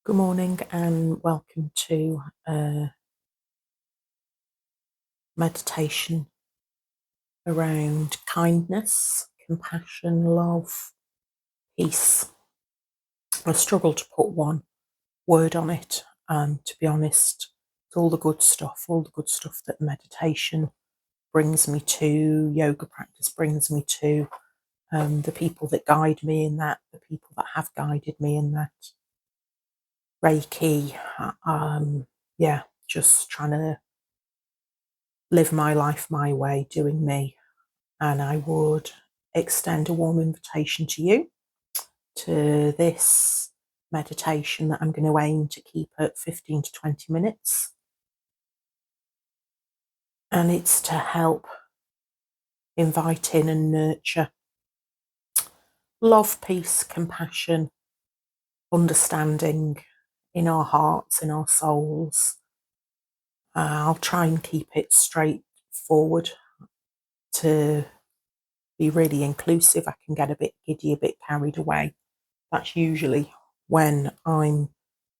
Good morning and welcome to meditation around kindness, compassion, love, peace. I struggle to put one word on it. To be honest, it's all the good stuff that meditation brings me to, yoga practice brings me to, the people that guide me in that, the people that have guided me in that. Reiki, just trying to live my life my way, doing me. And I would extend a warm invitation to you to this meditation that I'm going to aim to keep at 15 to 20 minutes. And it's to help invite in and nurture love, peace, compassion, understanding in our hearts, in our souls. I'll try and keep it straightforward to be really inclusive. I can get a bit giddy, a bit carried away. That's usually when I'm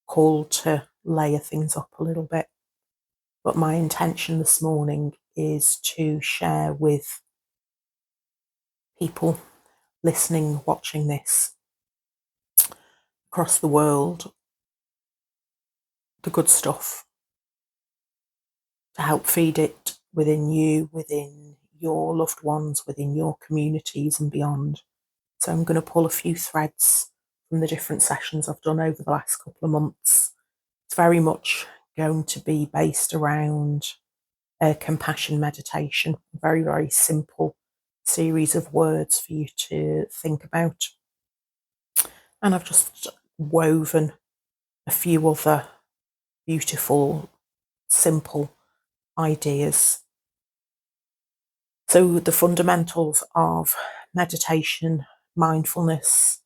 called to layer things up a little bit. But my intention this morning is to share with people listening, watching this across the world, the good stuff, to help feed it within you, within your loved ones, within your communities and beyond. So I'm going to pull a few threads from the different sessions I've done over the last couple of months. It's very much going to be based around a compassion meditation, a very, very simple series of words for you to think about. And I've just woven a few other beautiful, simple ideas. So the fundamentals of meditation, mindfulness,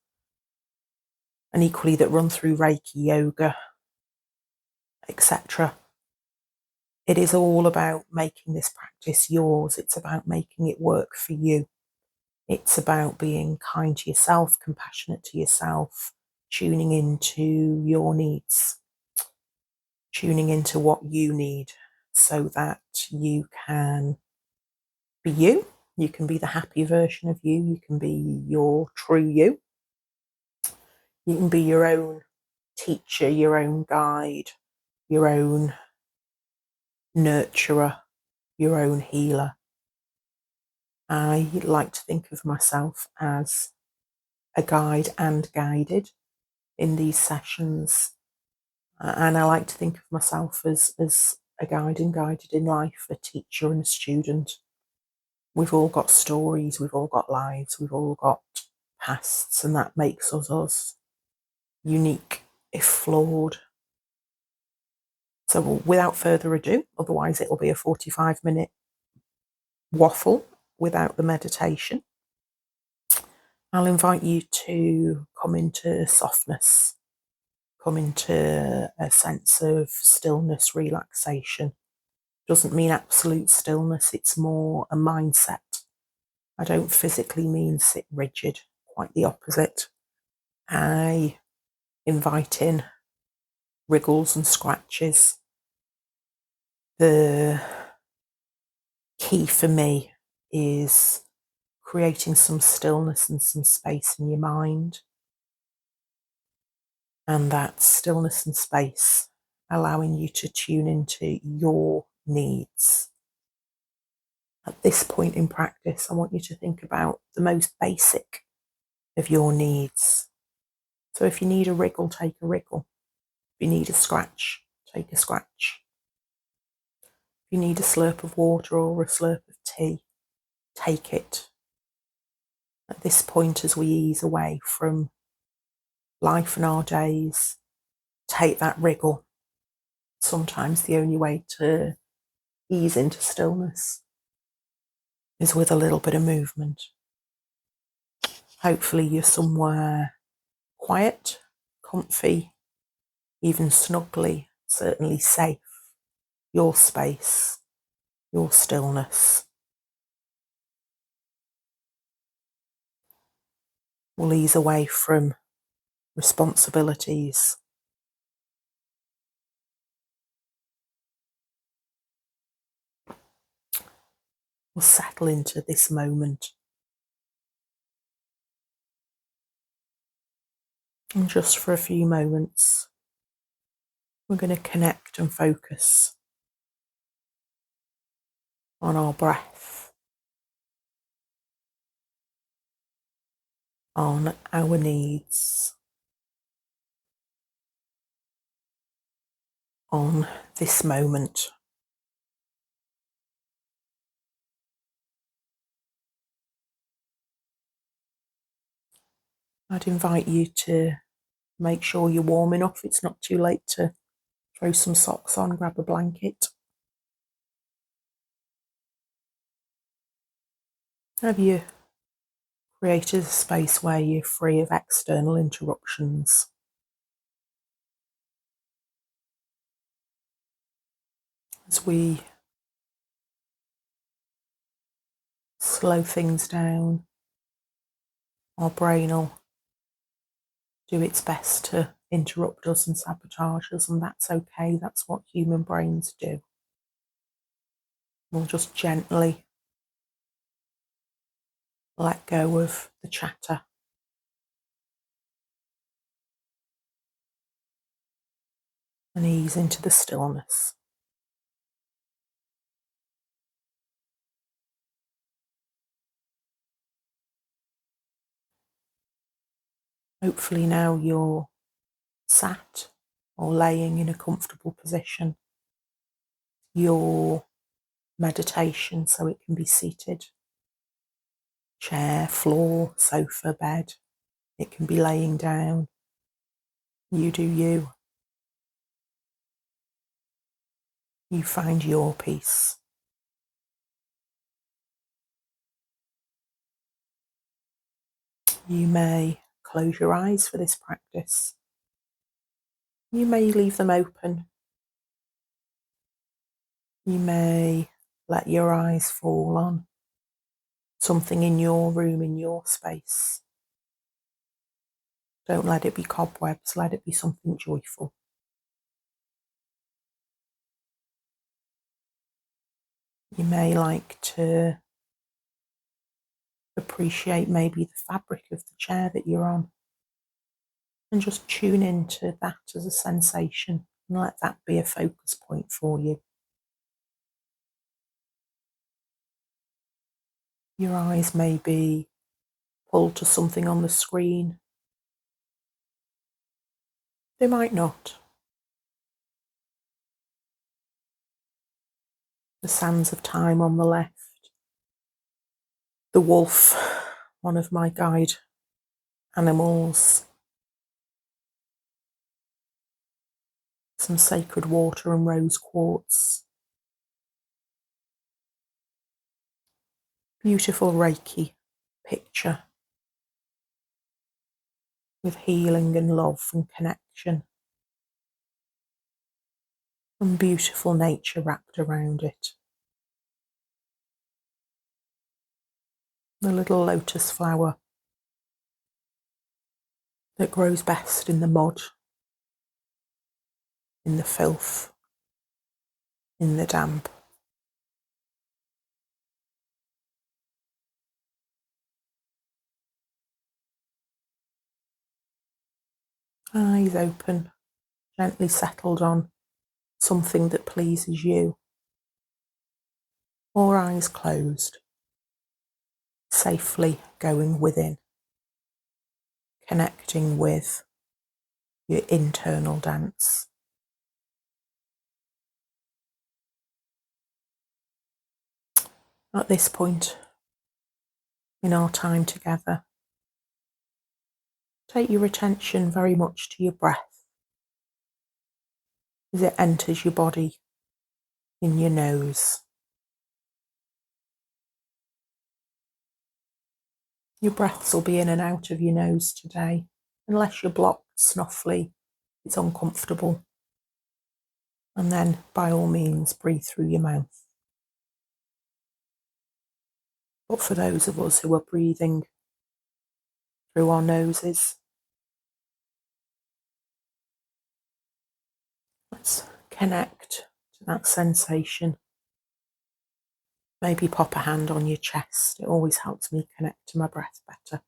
and equally that run through Reiki, yoga, etc. It is all about making this practice yours. It's about making it work for you. It's about being kind to yourself, compassionate to yourself, tuning into your needs, tuning into what you need so that you can be you. You can be the happy version of you. You can be your true you. You can be your own teacher, your own guide, your own nurturer, your own healer. I like to think of myself as a guide and guided in these sessions. And I like to think of myself as a guide and guided in life, a teacher and a student. We've all got stories, we've all got lives, we've all got pasts, and that makes us unique, if flawed. So without further ado, otherwise it'll be a 45-minute waffle without the meditation, I'll invite you to come into softness, come into a sense of stillness, relaxation. Doesn't mean absolute stillness, it's more a mindset. I don't physically mean sit rigid, quite the opposite. I invite in wriggles and scratches. The key for me is creating some stillness and some space in your mind. And that stillness and space allowing you to tune into your needs. At this point in practice, I want you to think about the most basic of your needs. So if you need a wriggle, take a wriggle. If you need a scratch, take a scratch. If you need a slurp of water or a slurp of tea, take it. At this point, as we ease away from life and our days, take that wriggle. Sometimes the only way to ease into stillness is with a little bit of movement. Hopefully you're somewhere quiet, comfy, even snugly, certainly safe. Your space, your stillness. We'll ease away from responsibilities, will settle into this moment. And just for a few moments, we're going to connect and focus on our breath, on our needs, on this moment. I'd invite you to make sure you're warm enough. It's not too late to throw some socks on, grab a blanket. Have you created a space where you're free of external interruptions? As we slow things down, our brain will do its best to interrupt us and sabotage us, and that's okay. That's what human brains do. We'll just gently let go of the chatter and ease into the stillness. Hopefully now you're sat or laying in a comfortable position. Your meditation, so it can be seated, chair, floor, sofa, bed. It can be laying down. You do you. You find your peace. You may close your eyes for this practice. You may leave them open. You may let your eyes fall on something in your room, in your space. Don't let it be cobwebs, let it be something joyful. You may like to appreciate maybe the fabric of the chair that you're on and just tune into that as a sensation and let that be a focus point for you. Your eyes may be pulled to something on the screen. They might not. The sands of time on the left. The wolf, one of my guide animals. Some sacred water and rose quartz. Beautiful Reiki picture with healing and love and connection. And beautiful nature wrapped around it. The little lotus flower that grows best in the mud, in the filth, in the damp. Eyes open, gently settled on something that pleases you. Or eyes closed, safely going within, connecting with your internal dance. At this point in our time together, take your attention very much to your breath as it enters your body in your nose. Your breaths will be in and out of your nose today, unless you're blocked, snuffly, it's uncomfortable. And then, by all means, breathe through your mouth. But for those of us who are breathing through our noses, let's connect to that sensation Maybe pop a hand on your chest. It always helps me connect to my breath better.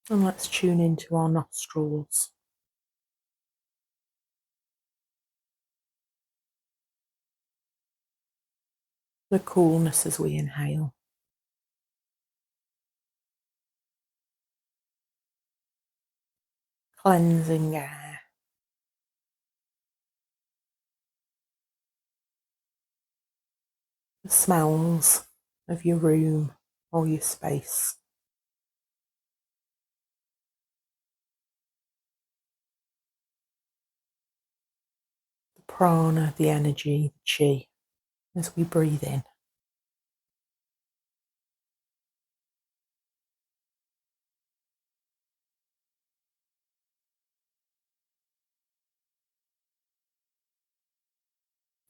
And let's tune into our nostrils. The coolness as we inhale. Cleansing air. The smells of your room or your space. The prana, the energy, the chi, as we breathe in.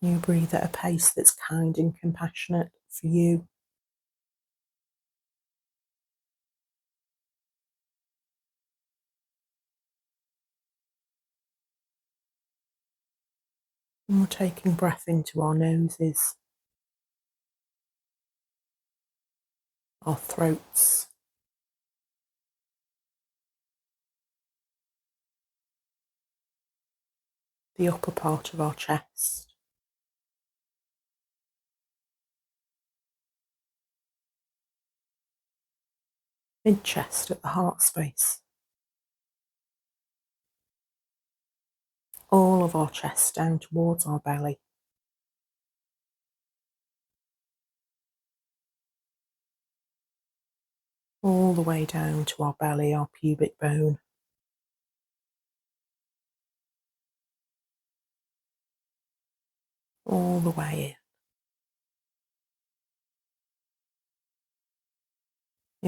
You breathe at a pace that's kind and compassionate for you. And we're taking breath into our noses, our throats, the upper part of our chest, mid-chest at the heart space, all of our chest down towards our belly, all the way down to our belly, our pubic bone, all the way in.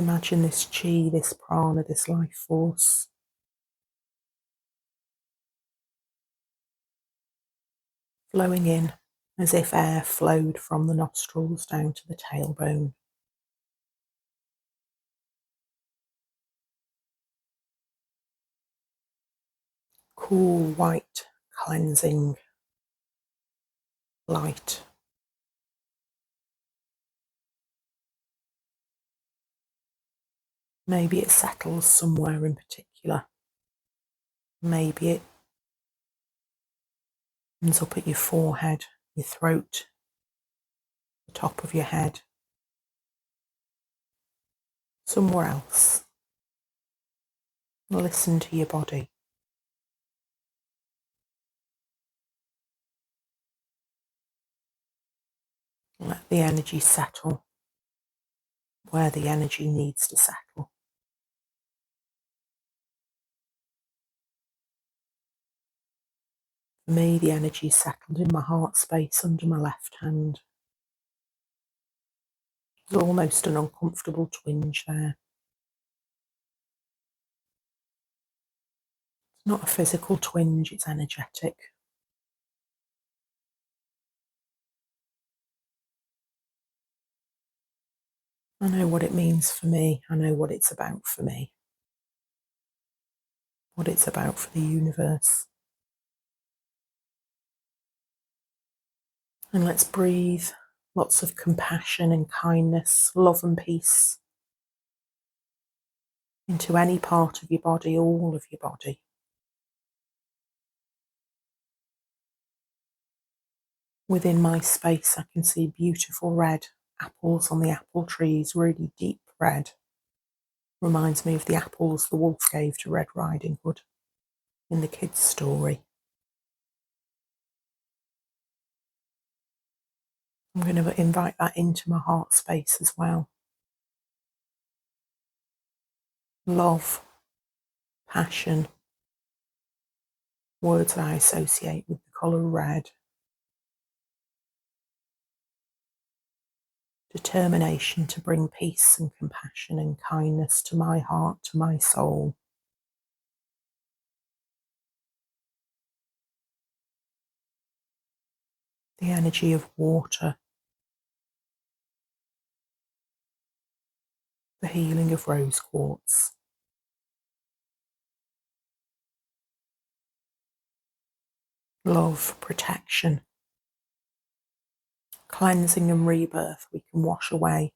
Imagine this chi, this prana, this life force flowing in as if air flowed from the nostrils down to the tailbone. Cool, white, cleansing light. Maybe it settles somewhere in particular. Maybe it comes up at your forehead, your throat, the top of your head, somewhere else. Listen to your body. Let the energy settle where the energy needs to settle. For me, the energy settled in my heart space under my left hand. There's almost an uncomfortable twinge there. It's not a physical twinge, it's energetic. I know what it means for me. I know what it's about for me. What it's about for the universe. And let's breathe lots of compassion and kindness, love and peace into any part of your body, all of your body. Within my space, I can see beautiful red apples on the apple trees, really deep red. Reminds me of the apples the wolf gave to Red Riding Hood in the kids' story. I'm going to invite that into my heart space as well. Love, passion, words that I associate with the colour red. Determination to bring peace and compassion and kindness to my heart, to my soul. The energy of water. The healing of rose quartz. love, protection, cleansing and rebirth. We can wash away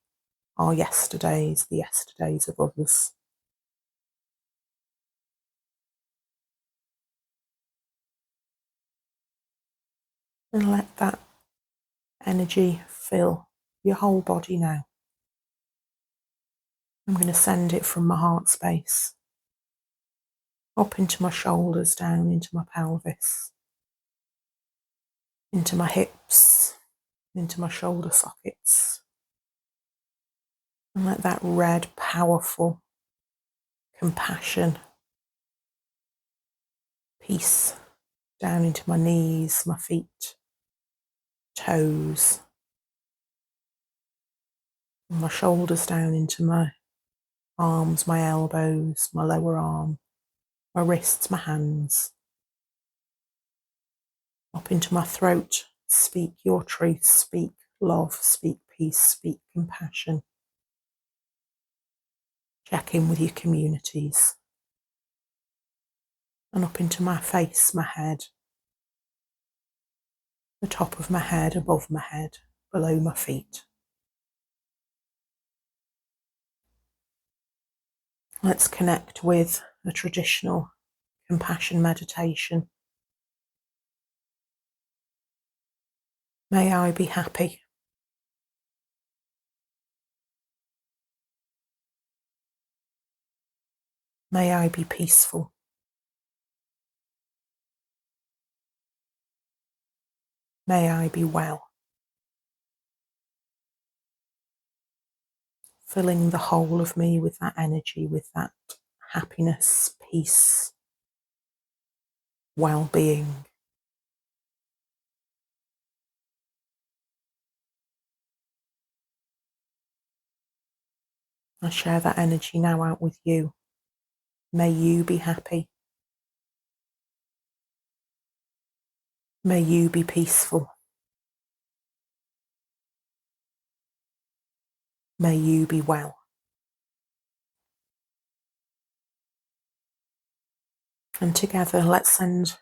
our yesterdays, the yesterdays of others. And let that energy fill your whole body now. I'm going to send it from my heart space up into my shoulders, down into my pelvis, into my hips, into my shoulder sockets. And let that red, powerful compassion, peace down into my knees, my feet, toes, and my shoulders down into my arms, my elbows, my lower arm, my wrists, my hands, up into my throat. Speak your truth, speak love, speak peace, speak compassion. Check in with your communities. And up into my face, my head, the top of my head, above my head, below my feet. Let's connect with a traditional compassion meditation. May I be happy. May I be peaceful. May I be well. Filling the whole of me with that energy, with that happiness, peace, well-being. I share that energy now out with you. May you be happy. May you be peaceful. May you be well. And together, let's send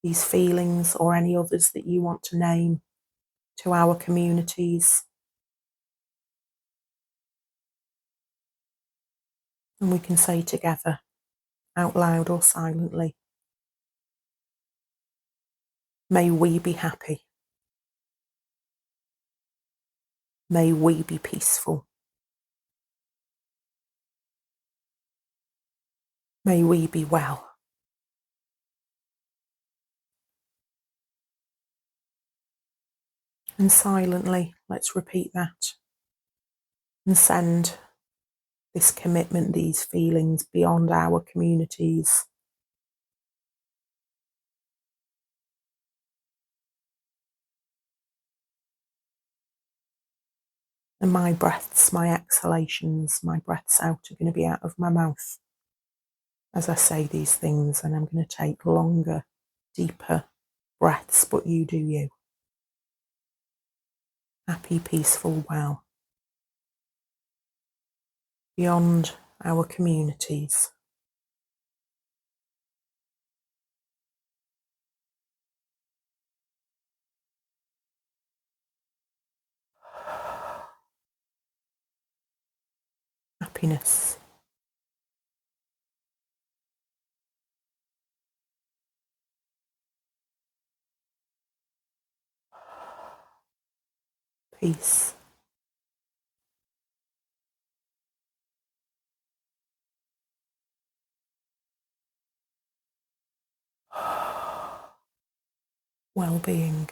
these feelings or any others that you want to name to our communities. And we can say together, out loud or silently, may we be happy. May we be peaceful. May we be well. And silently, let's repeat that and send this commitment, these feelings beyond our communities. And my breaths, my exhalations, my breaths out are going to be out of my mouth as I say these things, and I'm going to take longer, deeper breaths, but you do you. Happy, peaceful, well. Beyond our communities. Happiness. Peace. Well-being.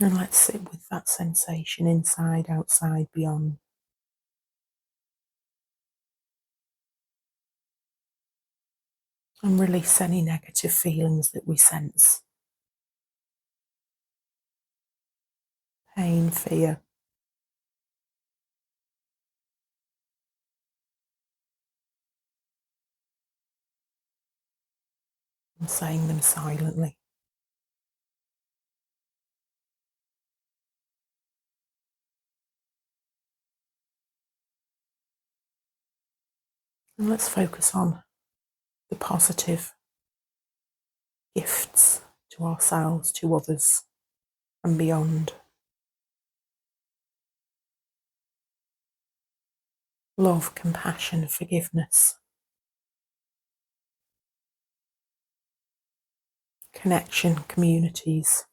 And let's sit with that sensation inside, outside, beyond. And release any negative feelings that we sense. Pain, fear. And saying them silently. And let's focus on the positive gifts to ourselves, to others, and beyond. Love, compassion, forgiveness, connection, communities,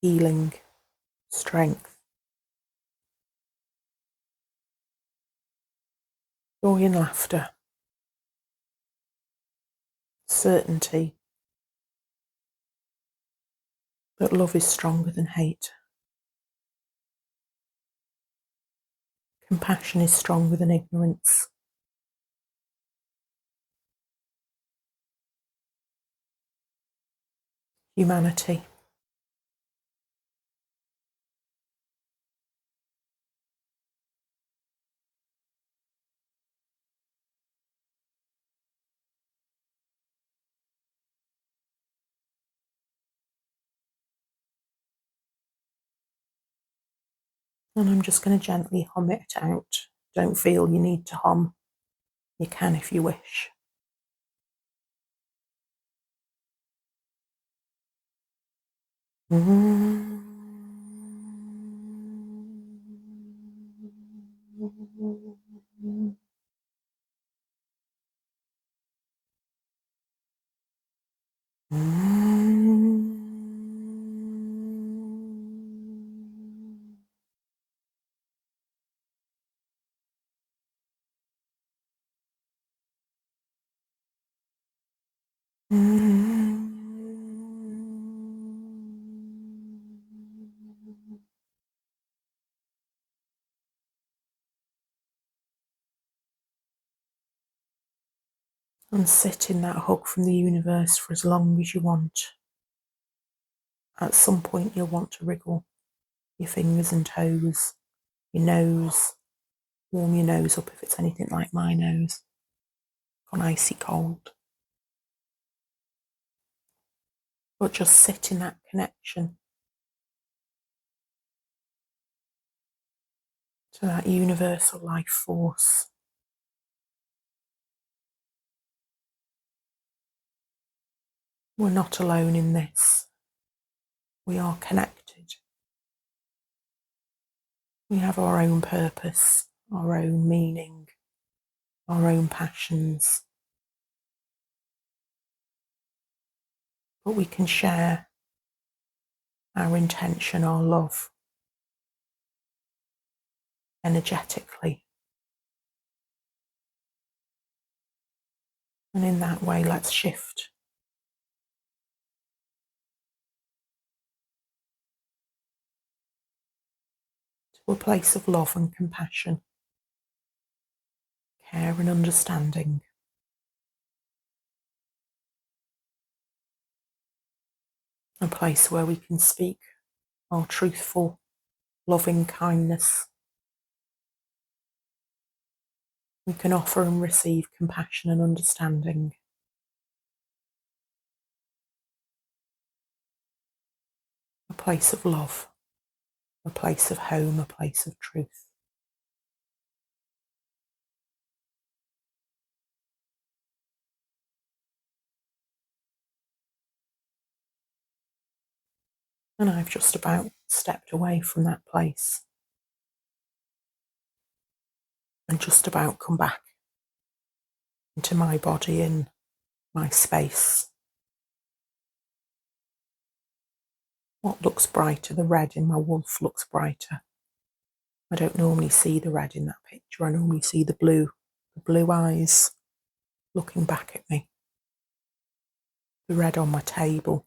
healing, strength, joy and laughter, certainty that love is stronger than hate. Compassion is stronger than ignorance. Humanity. And I'm just going to gently hum it out. Don't feel you need to hum. You can if you wish. And sit in that hug from the universe for as long as you want. At some point you'll want to wriggle your fingers and toes, your nose, warm your nose up if it's anything like my nose, gone icy cold. But just sit in that connection to that universal life force. We're not alone in this. We are connected. We have our own purpose, our own meaning, our own passions. But we can share our intention, our love, energetically. And in that way, let's shift to a place of love and compassion, care and understanding. A place where we can speak our truthful, loving kindness. We can offer and receive compassion and understanding. A place of love, a place of home, a place of truth. And I've just about stepped away from that place and just about come back into my body and my space. What looks brighter? The red in my wolf looks brighter. I don't normally see the red in that picture. I normally see the blue eyes looking back at me. The red on my table.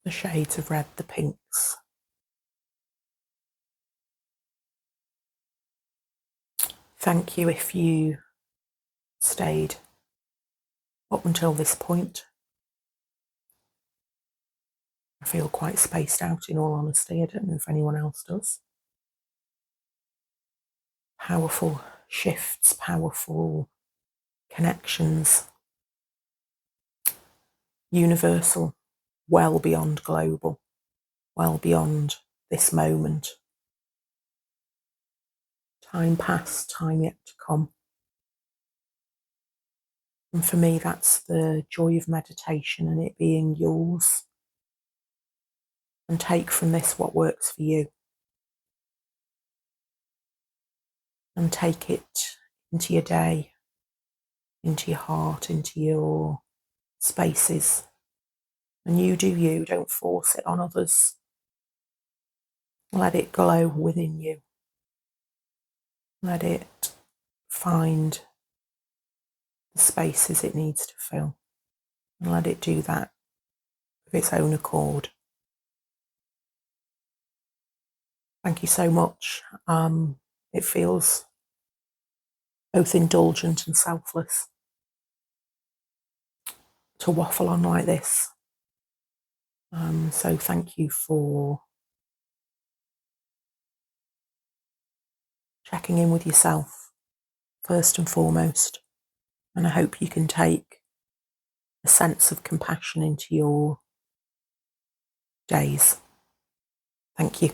The shades of red, the pinks. Thank you if you stayed up until this point. I feel quite spaced out, in all honesty. I don't know if anyone else does. Powerful shifts, powerful connections. Universal, well beyond global, well beyond this moment. Time past, time yet to come. And for me, that's the joy of meditation and it being yours. And take from this what works for you. And take it into your day, into your heart, into your spaces. And you do you, don't force it on others. Let it glow within you. Let it find the spaces it needs to fill. And let it do that of its own accord. Thank you so much. It feels both indulgent and selfless to waffle on like this. So thank you for checking in with yourself first and foremost. And I hope you can take a sense of compassion into your days. Thank you.